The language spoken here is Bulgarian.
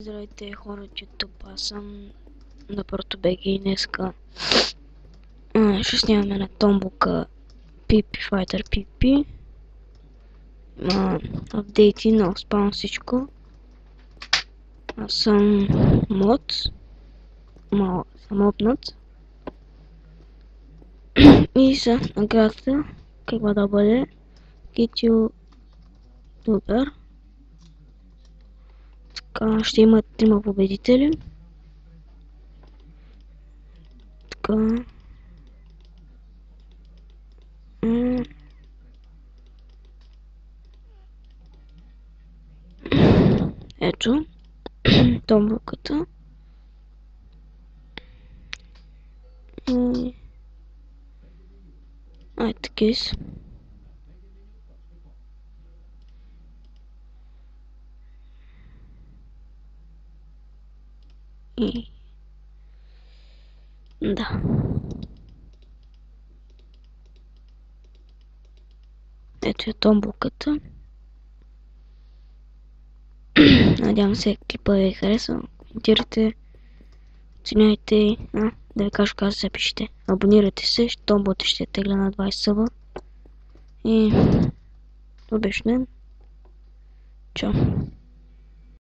Здравейте хора от YouTube, аз съм на ProtoBG и днеска ще снимаме на Tombook PP Fighter PP. Има апдейти, но спам всичко. Аз съм мод, съм обнат. И за наградата, каква да бъде, YouTuber. Така, ще има 3 победители. Така. Ето, томбуката. Ето кейс. И да. Ето е томбуката. Надявам се клипа ви хареса. Коментирайте, оценяйте, да ви кажа как се пишете. Абонирайте се, томбата ще тегля на 20 съба. И до ден. Чао.